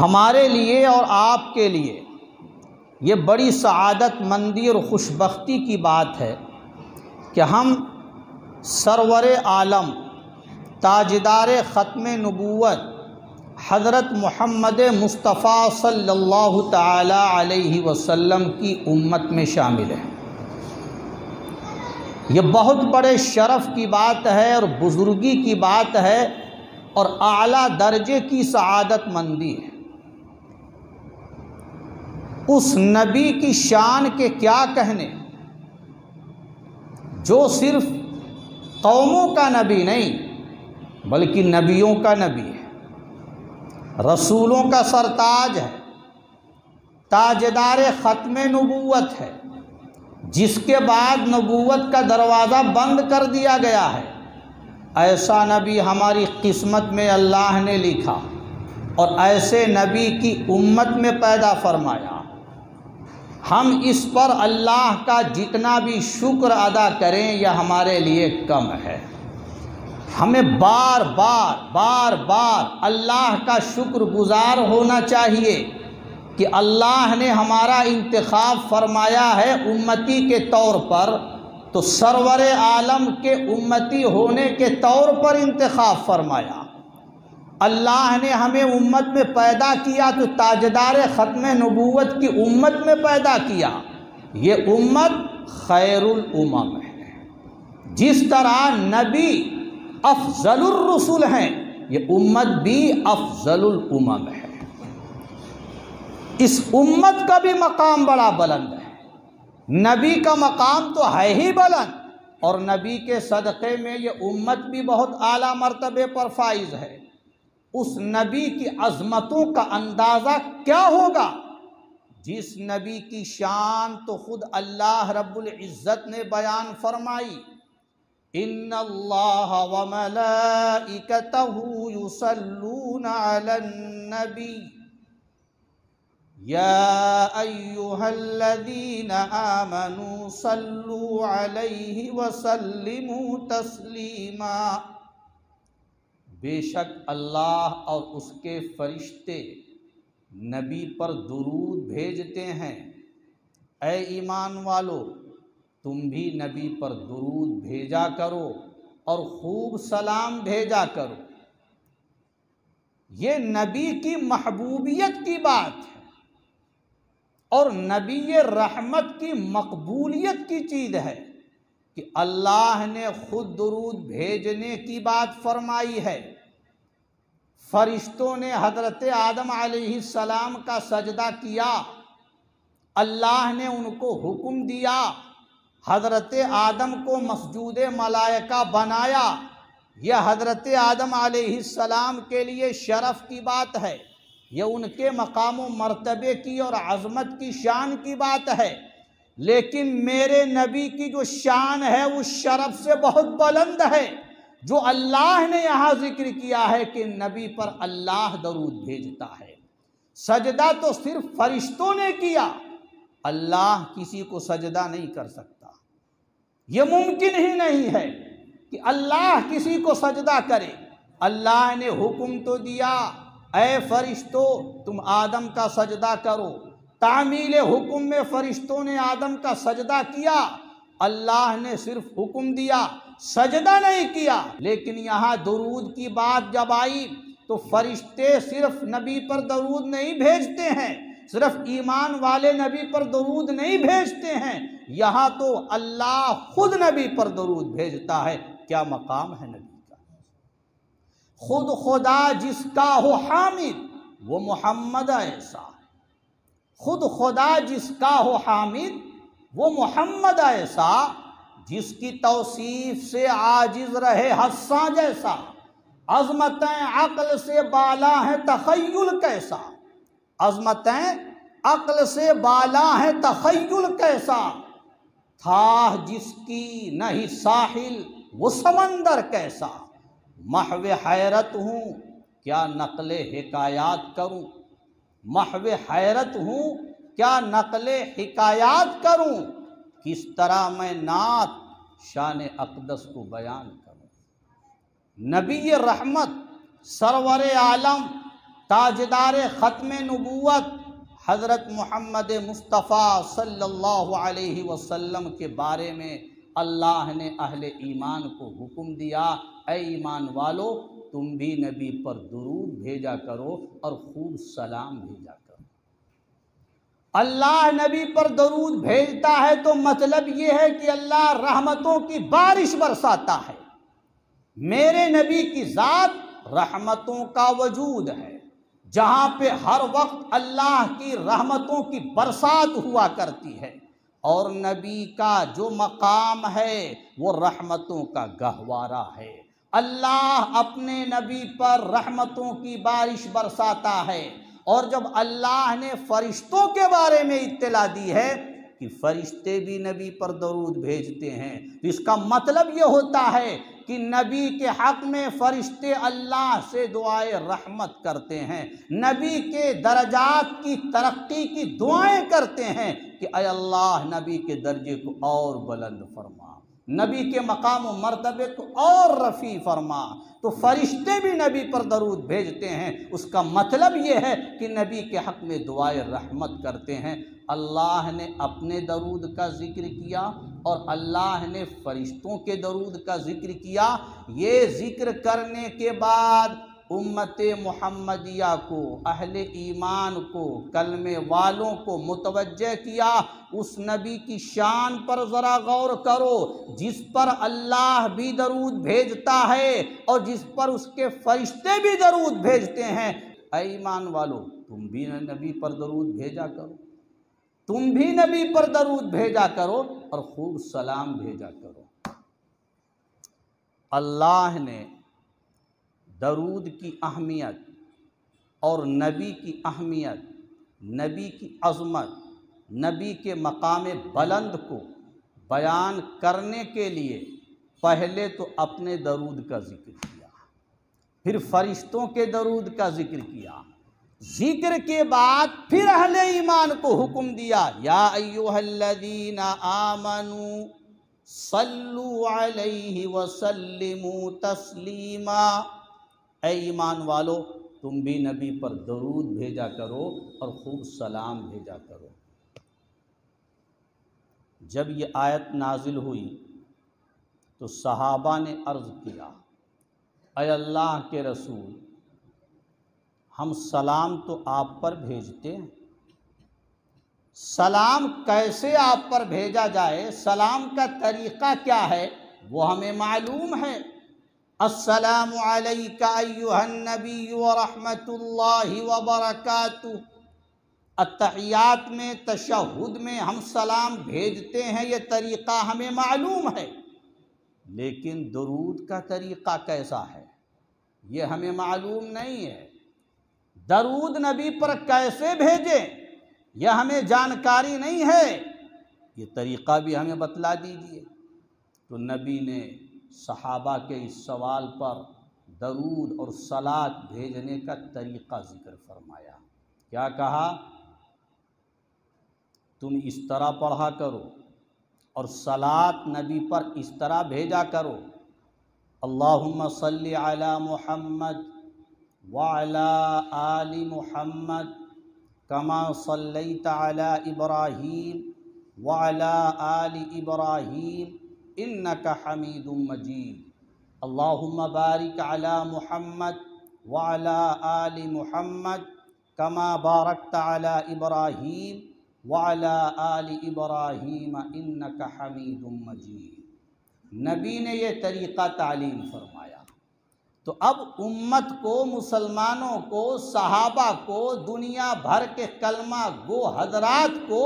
ہمارے لیے اور آپ کے لیے یہ بڑی سعادت مندی اور خوش بختی کی بات ہے کہ ہم سرور عالم تاجدار ختم نبوت حضرت محمد مصطفیٰ صلی اللہ تعالی علیہ وسلم کی امت میں شامل ہیں۔ یہ بہت بڑے شرف کی بات ہے اور بزرگی کی بات ہے اور اعلیٰ درجے کی سعادت مندی ہے۔ اس نبی کی شان کے کیا کہنے جو صرف قوموں کا نبی نہیں بلکہ نبیوں کا نبی ہے، رسولوں کا سرتاج ہے، تاجدار ختم نبوت ہے، جس کے بعد نبوت کا دروازہ بند کر دیا گیا ہے۔ ایسا نبی ہماری قسمت میں اللہ نے لکھا اور ایسے نبی کی امت میں پیدا فرمایا۔ ہم اس پر اللہ کا جتنا بھی شکر ادا کریں یہ ہمارے لیے کم ہے۔ ہمیں بار بار اللہ کا شکر گزار ہونا چاہیے کہ اللہ نے ہمارا انتخاب فرمایا ہے امتی کے طور پر، تو سرور عالم کے امتی ہونے کے طور پر انتخاب فرمایا۔ اللہ نے ہمیں امت میں پیدا کیا تو تاجدار ختم نبوت کی امت میں پیدا کیا۔ یہ امت خیر الامم ہے۔ جس طرح نبی افضل الرسل ہیں، یہ امت بھی افضل الامم ہے۔ اس امت کا بھی مقام بڑا بلند ہے۔ نبی کا مقام تو ہے ہی بلند، اور نبی کے صدقے میں یہ امت بھی بہت اعلیٰ مرتبے پر فائز ہے۔ اس نبی کی عظمتوں کا اندازہ کیا ہوگا جس نبی کی شان تو خود اللہ رب العزت نے بیان فرمائی، ان اللہ وملائکتہ یصلون علی النبی یا ایہا الذین آمنوا صلوا علیہ وسلموا تسلیما۔ بے شک اللہ اور اس کے فرشتے نبی پر درود بھیجتے ہیں۔ اے ایمان والو، تم بھی نبی پر درود بھیجا کرو اور خوب سلام بھیجا کرو۔ یہ نبی کی محبوبیت کی بات ہے اور نبی رحمت کی مقبولیت کی چیز ہے کہ اللہ نے خود درود بھیجنے کی بات فرمائی ہے۔ فرشتوں نے حضرت آدم علیہ السلام کا سجدہ کیا، اللہ نے ان کو حکم دیا، حضرت آدم کو مسجود ملائکہ بنایا۔ یہ حضرت آدم علیہ السلام کے لیے شرف کی بات ہے، یہ ان کے مقام و مرتبے کی اور عظمت کی شان کی بات ہے۔ لیکن میرے نبی کی جو شان ہے وہ شرف سے بہت بلند ہے، جو اللہ نے یہاں ذکر کیا ہے کہ نبی پر اللہ درود بھیجتا ہے۔ سجدہ تو صرف فرشتوں نے کیا، اللہ کسی کو سجدہ نہیں کر سکتا۔ یہ ممکن ہی نہیں ہے کہ اللہ کسی کو سجدہ کرے۔ اللہ نے حکم تو دیا، اے فرشتو تم آدم کا سجدہ کرو۔ تعمیل حکم میں فرشتوں نے آدم کا سجدہ کیا، اللہ نے صرف حکم دیا، سجدہ نہیں کیا۔ لیکن یہاں درود کی بات جب آئی تو فرشتے صرف نبی پر درود نہیں بھیجتے ہیں، صرف ایمان والے نبی پر درود نہیں بھیجتے ہیں، یہاں تو اللہ خود نبی پر درود بھیجتا ہے۔ کیا مقام ہے نبی کا! خود خدا جس کا ہو حامد وہ محمد ایسا ہے۔ خود خدا جس کا ہو حامد وہ محمد ایسا، جس کی توصیف سے عاجز رہے حساں جیسا، عظمتیں عقل سے بالا ہیں تخیل کیسا، عظمتیں عقل سے بالا ہیں تخیل کیسا، تھا جس کی نہیں ساحل وہ سمندر کیسا، محو حیرت ہوں کیا نقل حکایات کروں، محو حیرت ہوں کیا نقل حکایات کروں، کس طرح میں نعت شان اقدس کو بیان کروں۔ نبی رحمت سرور عالم تاجدار ختم نبوت حضرت محمد مصطفیٰ صلی اللہ علیہ وسلم کے بارے میں اللہ نے اہل ایمان کو حکم دیا، اے ایمان والو تم بھی نبی پر درود بھیجا کرو اور خوب سلام بھیجا کرو۔ اللہ نبی پر درود بھیجتا ہے تو مطلب یہ ہے کہ اللہ رحمتوں کی بارش برساتا ہے۔ میرے نبی کی ذات رحمتوں کا وجود ہے، جہاں پہ ہر وقت اللہ کی رحمتوں کی برسات ہوا کرتی ہے، اور نبی کا جو مقام ہے وہ رحمتوں کا گہوارہ ہے۔ اللہ اپنے نبی پر رحمتوں کی بارش برساتا ہے، اور جب اللہ نے فرشتوں کے بارے میں اطلاع دی ہے کہ فرشتے بھی نبی پر درود بھیجتے ہیں، تو اس کا مطلب یہ ہوتا ہے کہ نبی کے حق میں فرشتے اللہ سے دعائیں رحمت کرتے ہیں، نبی کے درجات کی ترقی کی دعائیں کرتے ہیں کہ اے اللہ نبی کے درجے کو اور بلند فرما، نبی کے مقام و مرتبے کو اور رفیع فرما۔ تو فرشتے بھی نبی پر درود بھیجتے ہیں، اس کا مطلب یہ ہے کہ نبی کے حق میں دعائیں رحمت کرتے ہیں۔ اللہ نے اپنے درود کا ذکر کیا اور اللہ نے فرشتوں کے درود کا ذکر کیا۔ یہ ذکر کرنے کے بعد امت محمدیہ کو، اہل ایمان کو، کلمے والوں کو متوجہ کیا اس نبی کی شان پر ذرا غور کرو جس پر اللہ بھی درود بھیجتا ہے اور جس پر اس کے فرشتے بھی درود بھیجتے ہیں۔ اے ایمان والو تم بھی نبی پر درود بھیجا کرو، تم بھی نبی پر درود بھیجا کرو اور خوب سلام بھیجا کرو۔ اللہ نے درود کی اہمیت اور نبی کی اہمیت، نبی کی عظمت، نبی کے مقام بلند کو بیان کرنے کے لیے پہلے تو اپنے درود کا ذکر کیا، پھر فرشتوں کے درود کا ذکر کیا، ذکر کے بعد پھر اہل ایمان کو حکم دیا، یا ایھا الذین آمنوا صلوا علیہ وسلموا تسلیما، اے ایمان والو تم بھی نبی پر درود بھیجا کرو اور خوب سلام بھیجا کرو۔ جب یہ آیت نازل ہوئی تو صحابہ نے عرض کیا، اے اللہ کے رسول ہم سلام تو آپ پر بھیجتے ہیں، سلام کیسے آپ پر بھیجا جائے، سلام کا طریقہ کیا ہے وہ ہمیں معلوم ہے۔ السلام علیک ایھا النبی ورحمۃ اللہ وبرکاتہ، التحیات میں تشہد میں ہم سلام بھیجتے ہیں، یہ طریقہ ہمیں معلوم ہے، لیکن درود کا طریقہ کیسا ہے یہ ہمیں معلوم نہیں ہے۔ درود نبی پر کیسے بھیجیں یہ ہمیں جانکاری نہیں ہے، یہ طریقہ بھی ہمیں بتلا دیجئے۔ تو نبی نے صحابہ کے اس سوال پر درود اور صلاۃ بھیجنے کا طریقہ ذکر فرمایا۔ کیا کہا؟ تم اس طرح پڑھا کرو اور صلاۃ نبی پر اس طرح بھیجا کرو، اللہم صلی علی محمد وعلی آل محمد کما صلیت علی ابراہیم وعلی آل ابراہیم انک حمید مجید، اللہم بارک علی محمد وعلی آل محمد کما بارکت علی ابراہیم وعلی آل ابراہیم انک حمید مجید۔ نبی نے یہ طریقہ تعلیم فرمایا۔ تو اب امت کو، مسلمانوں کو، صحابہ کو، دنیا بھر کے کلمہ گو حضرات کو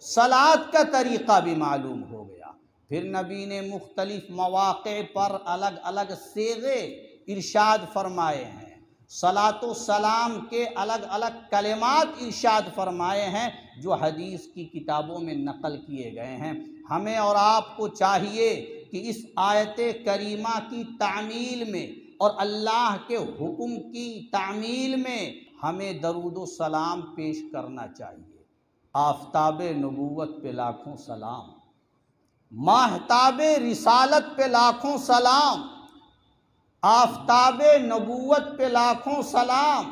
صلاۃ کا طریقہ بھی معلوم ہو گیا۔ پھر نبی نے مختلف مواقع پر الگ الگ صیغے ارشاد فرمائے ہیں، صلاۃ و سلام کے الگ الگ کلمات ارشاد فرمائے ہیں جو حدیث کی کتابوں میں نقل کیے گئے ہیں۔ ہمیں اور آپ کو چاہیے کہ اس آیت کریمہ کی تعمیل میں اور اللہ کے حکم کی تعمیل میں ہمیں درود و سلام پیش کرنا چاہیے۔ آفتاب نبوت پہ لاکھوں سلام، ماہتاب رسالت پہ لاکھوں سلام، آفتاب نبوت پہ لاکھوں سلام،